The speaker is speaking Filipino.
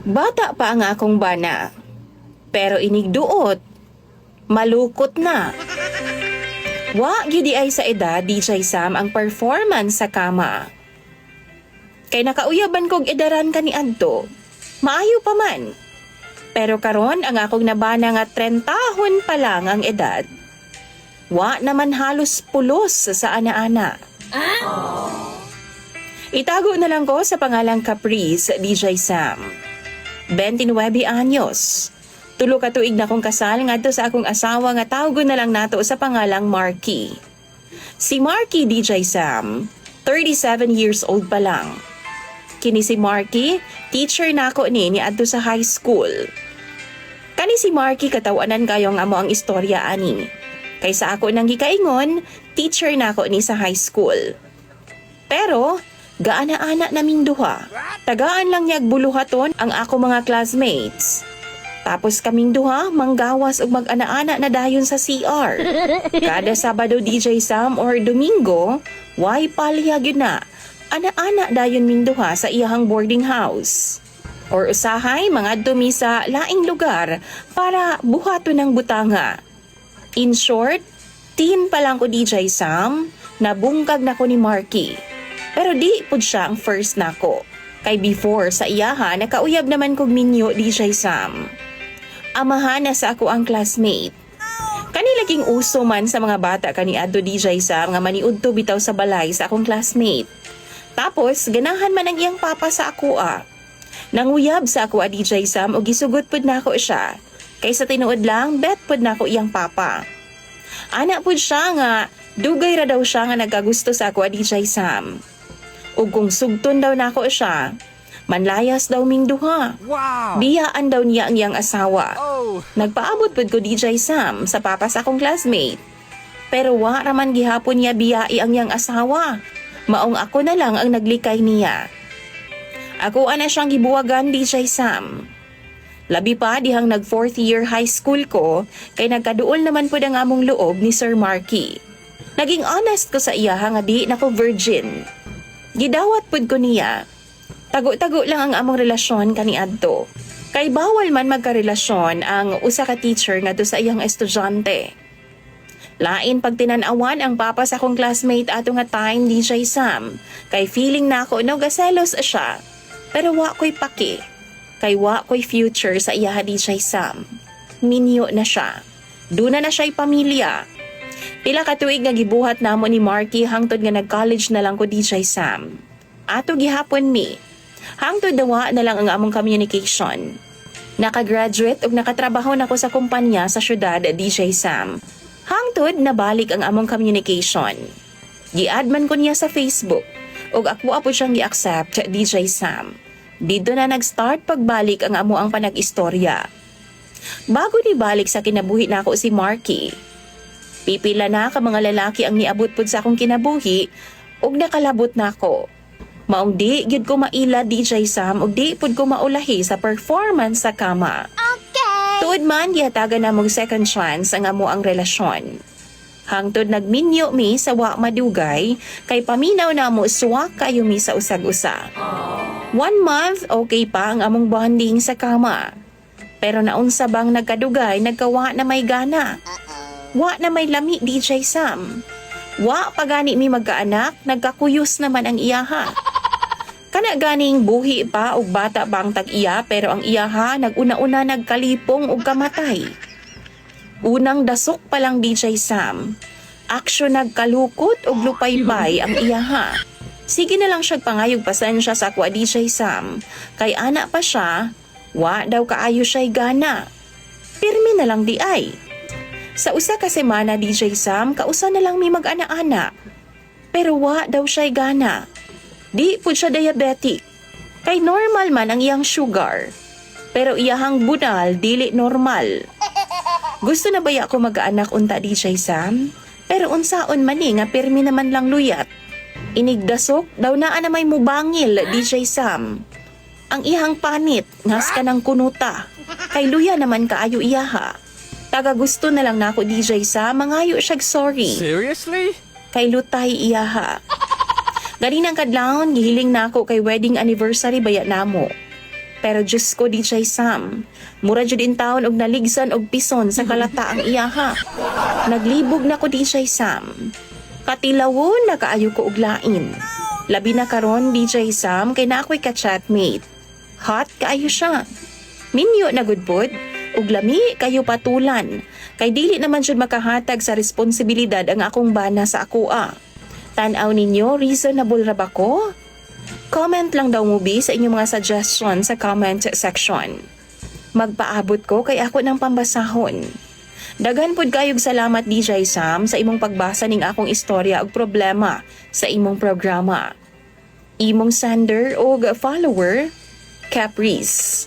Bata pa ang akong bana, pero inigduot, malukot na. Wa gyudi ay sa edad DJ Sam ang performance sa kama. Kay nakauyaban kog edaran kaniadto, maayo pa man. Pero karon ang akong nabana nga 30 pa lang ang edad. Wa naman halos pulos sa ana-ana. Itago na lang ko sa pangalang Caprice DJ Sam. 29 anyos. Tulo ka tuig na kong kasal ngadto sa akong asawa nga tawgon na lang nato sa pangalang Marky. Si Marky DJ Sam, 37 years old pa lang. Kini si Marky, teacher nako ni adto sa high school. Kani si Marky katawanan kayo nga amo ang istorya ani. Kaysa ako nang gikaingon, teacher nako ni sa high school. Pero gaana-ana naming duha. Tagaan lang niyag buluhaton ang ako mga classmates. Tapos kaming duha, manggawas ug mag-ana-ana na dayon sa CR. Kada Sabado DJ Sam or Domingo, why palyag yun na. Ana-ana dayon ming duha sa iyahang boarding house. Or usahay, mga dumi sa laing lugar para buhaton ng butanga. In short, teen pa lang ko DJ Sam, nabungkag na ko ni Marky. Pero di pud siya ang first nako. Kay before sa iyaha, nakauyab naman kog minyo DJ Sam. Amahan na sa ako ang classmate. Kanilaging uso man sa mga bata kaniadto DJ Sam nga maniudto bitaw sa balay sa akong classmate. Tapos ganahan man ang iyang papa sa ako Nanguyab sa ako DJ Sam o gisugot pud nako siya. Kaysa tinuod lang, bet pud nako iyang papa. Anak pud siya nga, dugay ra daw siya nga nagagusto sa ako DJ Sam. Ug kung sugton daw nako siya, manlayas daw ming duha. Wow! Biyaan daw niya ang iyang asawa. Oh! Nagpaabot pud ko DJ Sam sa papa sa akong classmate. Pero wa raman gihapon niya biyai ang iyang asawa. Maong ako na lang ang naglikay niya. Ako ana siyang gibuwagan DJ Sam. Labi pa dihang nag 4th year high school ko kay nagkaduol naman pud ang among loob ni Sir Marky. Naging honest ko sa iya nga di nako virgin. Gidawat pud ko niya. Tago-tago lang ang among relasyon kaniadto. Kay bawal man magkarelasyon ang usa ka teacher ngadto sa iyang estudyante. Lain pag tinan-awan ang papa sa akong classmate ato nga time DJ Sam. Kay feeling na ako no gaselos siya. Pero wa ko'y paki. Kay wa ko'y future sa iya DJ Sam. Minyo na siya. Duna na siya'y pamilya. Pila ka tuig nga gibuhat namo ni Marky hangtod nga nag-college na lang ko DJ Sam. Ato gihapon mi. Hangtod dawa na lang ang among communication. Nakagraduate ug nakatrabaho na ko sa kumpanya sa syudad DJ Sam. Hangtod nabalik ang among communication. Gi-add man ko niya sa Facebook ug ako apo siyang gi-accept DJ Sam. Dito na nag-start pagbalik ang amo ang panag-istorya. Bago ni balik sa kinabuhi na ako si Marky, pipila na ka mga lalaki ang niabot pud sa akong kinabuhi ug nakalabot na ako. Maong di gyud ko maila DJ Sam ug di pud ko maulahi sa performance sa kama. Okay! Tuod man gihatagan na mong second chance ang amo ang relasyon. Hangtod nagminyo mi sa wa madugay kay paminaw na mo suwak kayo mi sa usag-usa. 1 month okay pa ang among bonding sa kama. Pero naunsa bang nagkadugay nagkawa na may gana. Wa na may lami DJ Sam. Wa pagani mi magkaanak nagkakuyos naman ang iyaha. Kana ganing buhi pa og bata pa ang tag-iya pero ang iyaha naguna-una nagkalipong og kamatay. Unang dasok pa lang DJ Sam. Aksyon nagkalukot og lupaybay ang iyaha. Sige na lang siya pangayog pasensya sa akwa DJ Sam. Kay ana pa siya, wa daw kaayo siya'y gana. Pirmi na lang di ay. Sa usa ka semana DJ Sam, kausa na lang mi mag-ana-ana. Pero wa daw siya'y gana. Di pud siya diabetic. Kay normal man ang iyang sugar. Pero iyahang bunal dili normal. Gusto na baya ko mag-anak unta DJ Sam? Pero unsaon man ni nga pirmi naman lang luyat. Inigdasok daw naa na may mubangil DJ Sam. Ang ihang panit ngas ka ng kunuta. Kay luya naman kaayo iyaha. Taga gusto na lang nako DJ Sam mangayo siyag sorry. Seriously? Kay lutay iyaha. Ganinang kadlawon gihiling nako kay wedding anniversary baya namo. Pero Diyos ko, DJ Sam, mura jud in taon og naligsan og pison sa kalata ang iyaha. Naglibog na ko, DJ Sam. Katilawon na kaayo ko og lain. Labi na karon, DJ Sam, kay na ako'y ka-chatmate. Hot kaayo siya. Minyo na gudpod, ug lami kayo patulan. Kay dili naman jud makahatag sa responsibilidad ang akong bana sa akoa. Tan-aw ninyo, reasonable ra ba ko? Comment lang daw mo bi sa inyong mga suggestion sa comment section. Magpaabot ko kay ako ng pambasahon. Daghan pud kayog salamat, DJ Sam, sa imong pagbasa ning akong istorya ug problema sa imong programa. Imong sender o follower, Caprice.